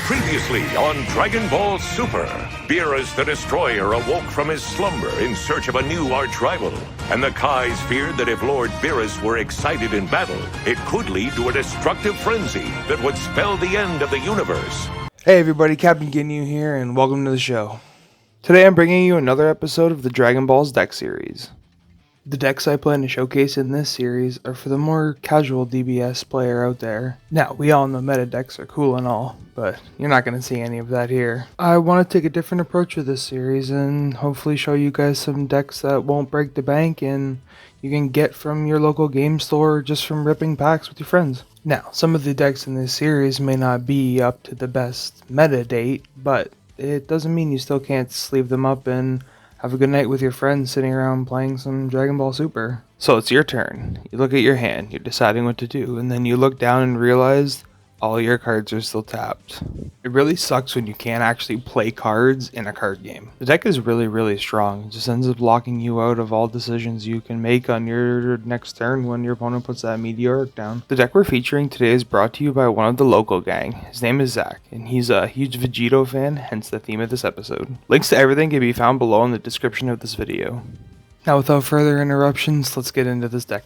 Previously on Dragon Ball Super, Beerus the Destroyer awoke from his slumber in search of a new arch-rival, and the Kais feared that if Lord Beerus were excited in battle, it could lead to a destructive frenzy that would spell the end of the universe. Hey everybody, Captain Ginyu here, and welcome to the show. Today I'm bringing you another episode of the Dragon Ball's deck series. The decks I plan to showcase in this series are for the more casual DBS player out there. Now, we all know meta decks are cool and all, but you're not going to see any of that here. I want to take a different approach with this series and hopefully show you guys some decks that won't break the bank and you can get from your local game store just from ripping packs with your friends. Now, some of the decks in this series may not be up to the best meta date, but it doesn't mean you still can't sleeve them up and have a good night with your friends sitting around playing some Dragon Ball Super. So it's your turn. You look at your hand, you're deciding what to do, and then you look down and realize all your cards are still tapped. It really sucks when you can't actually play cards in a card game. The deck is really strong. It just ends up locking you out of all decisions you can make on your next turn when your opponent puts that meteoric down. The deck we're featuring today is brought to you by one of the local gang. His name is Zach, and he's a huge Vegito fan, hence the theme of this episode. Links to everything can be found below in the description of this video. Now without further interruptions, let's get into this deck.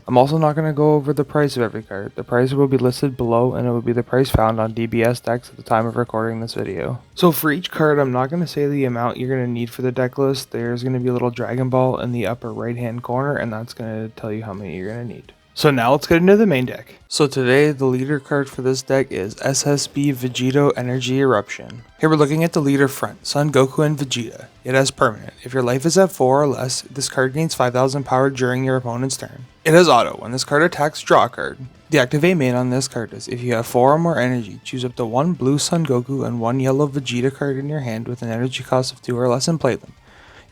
I'm also not going to go over the price of every card. The price will be listed below and it will be the price found on DBS-Decks at the time of recording this video. So for each card, I'm not going to say the amount you're going to need for the deck list. There's going to be a little Dragon Ball in the upper right hand corner and that's going to tell you how many you're going to need. So now let's get into the main deck. So today, the leader card for this deck is SSB Vegito Energy Eruption. Here we're looking at the leader front, Son Goku and Vegeta. It has permanent. If your life is at 4 or less, this card gains 5,000 power during your opponent's turn. It has auto. When this card attacks, draw a card. The activate main on this card is if you have 4 or more energy, choose up to 1 blue Son Goku and 1 yellow Vegeta card in your hand with an energy cost of 2 or less and play them.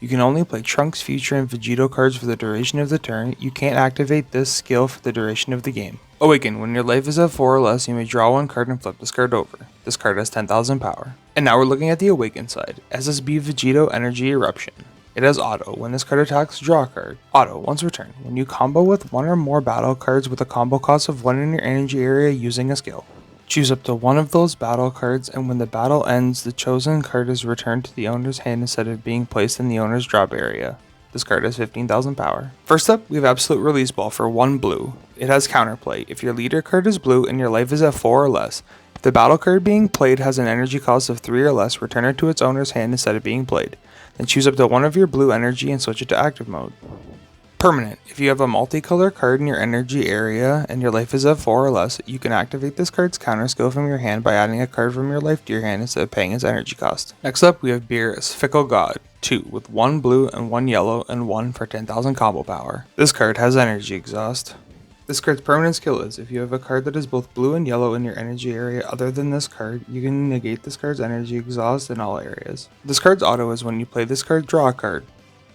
You can only play Trunks, Future, and Vegito cards for the duration of the turn. You can't activate this skill for the duration of the game. Awaken. When your life is at 4 or less, you may draw 1 card and flip this card over. This card has 10,000 power. And now we're looking at the Awaken side. SSB Vegito Energy Eruption. It has auto. When this card attacks, draw a card. Auto. Once returned. When you combo with 1 or more battle cards with a combo cost of 1 in your energy area using a skill. Choose up to 1 of those battle cards, and when the battle ends, the chosen card is returned to the owner's hand instead of being placed in the owner's drop area. This card has 15,000 power. First up, we have Absolute Release Ball for 1 blue. It has counterplay. If your leader card is blue and your life is at 4 or less, if the battle card being played has an energy cost of 3 or less, return it to its owner's hand instead of being played. Then choose up to 1 of your blue energy and switch it to active mode. Permanent. If you have a multicolor card in your energy area and your life is at 4 or less, you can activate this card's counter skill from your hand by adding a card from your life to your hand instead of paying its energy cost. Next up, we have Beerus, Fickle God, 2 with 1 blue and 1 yellow and 1 for 10,000 combo power. This card has energy exhaust. This card's permanent skill is, if you have a card that is both blue and yellow in your energy area other than this card, you can negate this card's energy exhaust in all areas. This card's auto is when you play this card, draw a card.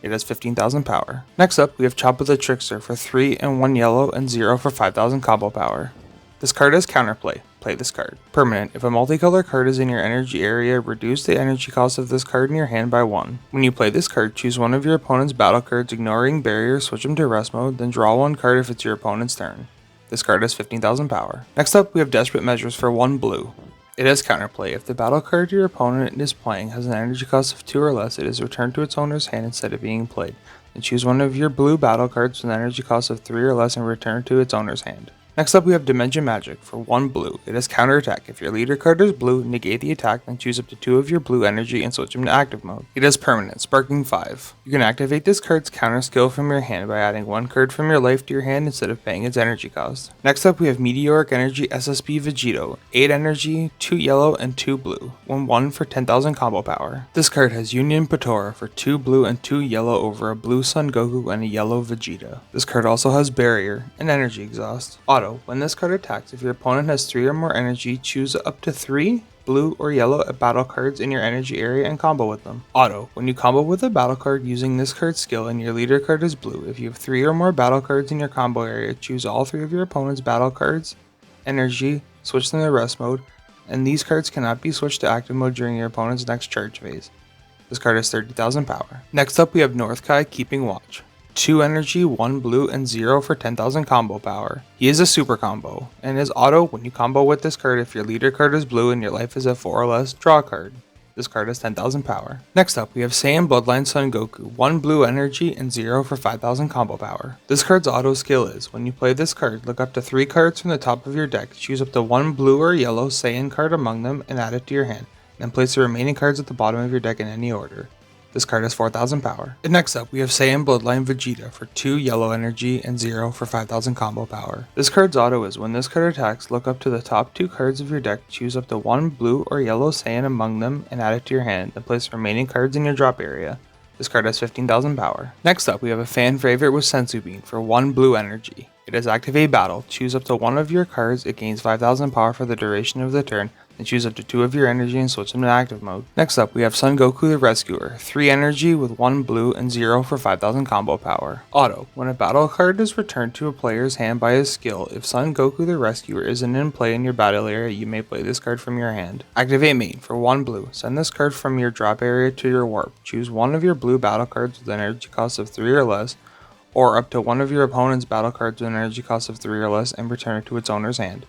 It has 15,000 power. Next up, we have Choppa the Trickster for 3 and 1 yellow and 0 for 5,000 combo power. This card has counterplay. Play this card. Permanent. If a multicolor card is in your energy area, reduce the energy cost of this card in your hand by 1. When you play this card, choose 1 of your opponent's battle cards, ignoring barriers, switch them to rest mode, then draw 1 card if it's your opponent's turn. This card has 15,000 power. Next up, we have Desperate Measures for 1 blue. It has counterplay. If the battle card your opponent is playing has an energy cost of 2 or less, it is returned to its owner's hand instead of being played. Then choose 1 of your blue battle cards with an energy cost of 3 or less and return to its owner's hand. Next up, we have Dimension Magic for 1 blue. It has counterattack. If your leader card is blue, negate the attack, then choose up to 2 of your blue energy and switch them to active mode. It has permanent, Sparking 5. You can activate this card's counter skill from your hand by adding 1 card from your life to your hand instead of paying its energy cost. Next up, we have Meteoric Energy SSB Vegito. 8 energy, 2 yellow, and 2 blue. 1 for 10,000 combo power. This card has Union Patora for 2 blue and 2 yellow over a blue Son Goku and a yellow Vegeta. This card also has Barrier and Energy Exhaust. Auto. When this card attacks, if your opponent has 3 or more energy, choose up to 3 blue or yellow battle cards in your energy area and combo with them. Auto. When you combo with a battle card using this card's skill and your leader card is blue, if you have 3 or more battle cards in your combo area, choose all 3 of your opponent's battle cards, energy, switch them to rest mode, and these cards cannot be switched to active mode during your opponent's next charge phase. This card has 30,000 power. Next up, we have North Kai Keeping Watch. 2 energy, 1 blue, and 0 for 10,000 combo power. He is a super combo, and is auto when you combo with this card. If your leader card is blue and your life is at 4 or less, draw a card. This card has 10,000 power. Next up, we have Saiyan Bloodline Son Goku, 1 blue energy and 0 for 5,000 combo power. This card's auto skill is, when you play this card, look up to 3 cards from the top of your deck, choose up to 1 blue or yellow Saiyan card among them, and add it to your hand. Then place the remaining cards at the bottom of your deck in any order. This card has 4,000 power. And next up, we have Saiyan Bloodline Vegito for 2 yellow energy and 0 for 5,000 combo power. This card's auto is, when this card attacks, look up to the top 2 cards of your deck, choose up to 1 blue or yellow Saiyan among them, and add it to your hand, then place the remaining cards in your drop area. This card has 15,000 power. Next up, we have a fan favorite with Senzu Bean for 1 blue energy. It is activate battle, choose up to 1 of your cards, it gains 5,000 power for the duration of the turn, and choose up to 2 of your energy and switch them to active mode. Next up, we have Son Goku the Rescuer, 3 energy with 1 blue and 0 for 5,000 combo power. Auto, when a battle card is returned to a player's hand by his skill, if Son Goku the Rescuer isn't in play in your battle area, you may play this card from your hand. Activate main, for 1 blue, send this card from your drop area to your warp. Choose 1 of your blue battle cards with an energy cost of 3 or less, or up to 1 of your opponent's battle cards with an energy cost of 3 or less, and return it to its owner's hand.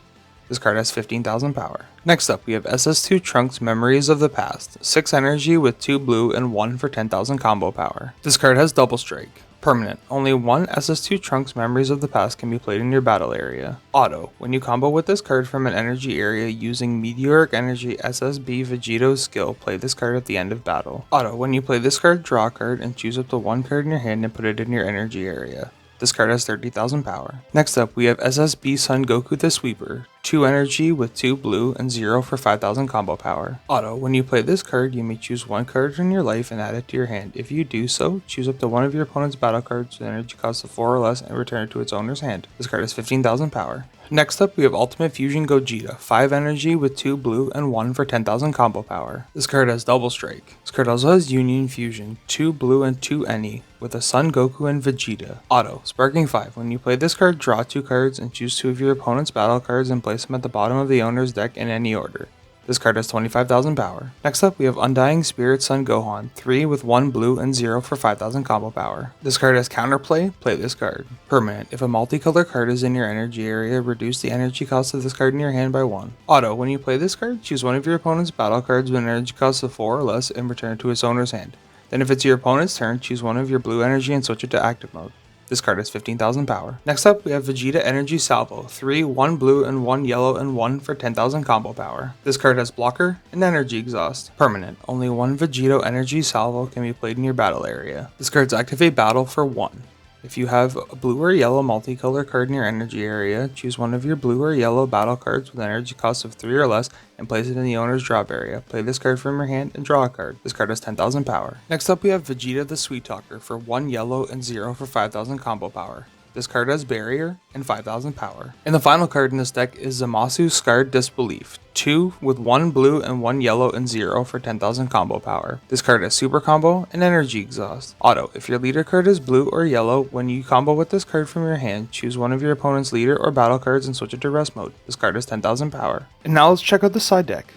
This card has 15,000 power. Next up, we have SS2 Trunks Memories of the Past, 6 energy with 2 blue and 1 for 10,000 combo power. This card has double strike. Permanent, only 1 SS2 Trunks Memories of the Past can be played in your battle area. Auto, when you combo with this card from an energy area using Meteoric Energy SSB Vegito's skill, play this card at the end of battle. Auto, when you play this card, draw a card and choose up to 1 card in your hand and put it in your energy area. This card has 30,000 power. Next up, we have SSB Son Goku the Sweeper, 2 energy with 2 blue and 0 for 5,000 combo power. Auto, when you play this card, you may choose 1 card in your life and add it to your hand. If you do so, choose up to 1 of your opponent's battle cards with an energy cost of 4 or less and return it to its owner's hand. This card has 15,000 power. Next up, we have Ultimate Fusion Gogeta, 5 energy with 2 blue and 1 for 10,000 combo power. This card has double strike. This card also has Union Fusion, 2 blue and 2 any, with a Son Goku and Vegeta. Auto, Sparking 5. When you play this card, draw 2 cards and choose 2 of your opponent's battle cards and place them at the bottom of the owner's deck in any order. This card has 25,000 power. Next up, we have Undying Spirit Son Gohan, 3 with 1 blue and 0 for 5,000 combo power. This card has counterplay, play this card. Permanent, if a multicolor card is in your energy area, reduce the energy cost of this card in your hand by 1. Auto, when you play this card, choose 1 of your opponent's battle cards with an energy cost of 4 or less and return it to its owner's hand. Then if it's your opponent's turn, choose 1 of your blue energy and switch it to active mode. This card has 15,000 power. Next up, we have Vegeta Energy Salvo, 3, 1 blue and 1 yellow and 1 for 10,000 combo power. This card has blocker and energy exhaust. Permanent, only 1 Vegito Energy Salvo can be played in your battle area. This card's activate battle for 1. If you have a blue or yellow multicolor card in your energy area, choose 1 of your blue or yellow battle cards with an energy cost of 3 or less and place it in the owner's drop area. Play this card from your hand and draw a card. This card has 10,000 power. Next up, we have Vegeta the Sweet Talker for 1 yellow and 0 for 5,000 combo power. This card has barrier and 5,000 power. And the final card in this deck is Zamasu Scarred Disbelief, 2 with 1 blue and 1 yellow and 0 for 10,000 combo power. This card has super combo and energy exhaust. Auto, if your leader card is blue or yellow, when you combo with this card from your hand, choose 1 of your opponent's leader or battle cards and switch it to rest mode. This card has 10,000 power. And now let's check out the side deck.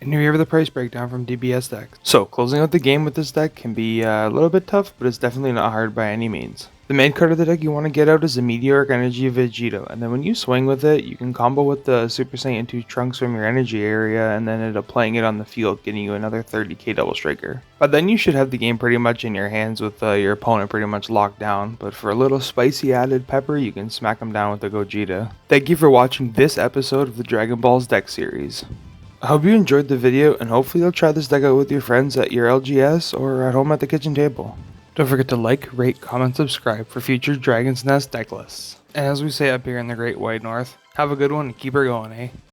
And here we have the price breakdown from DBS-Decks. So, closing out the game with this deck can be a little bit tough, but it's definitely not hard by any means. The main card of the deck you want to get out is the Meteoric Energy Vegito, and then when you swing with it, you can combo with the Super Saiyan 2 Trunks from your energy area, and then end up playing it on the field, getting you another 30k double striker. But then you should have the game pretty much in your hands with your opponent pretty much locked down, but for a little spicy added pepper, you can smack them down with the Gogeta. Thank you for watching this episode of the Dragon Ball's deck series. I hope you enjoyed the video, and hopefully you'll try this deck out with your friends at your LGS or at home at the kitchen table. Don't forget to like, rate, comment, subscribe for future Dragon's Nest deck lists. And as we say up here in the Great White North, have a good one and keep her going, eh?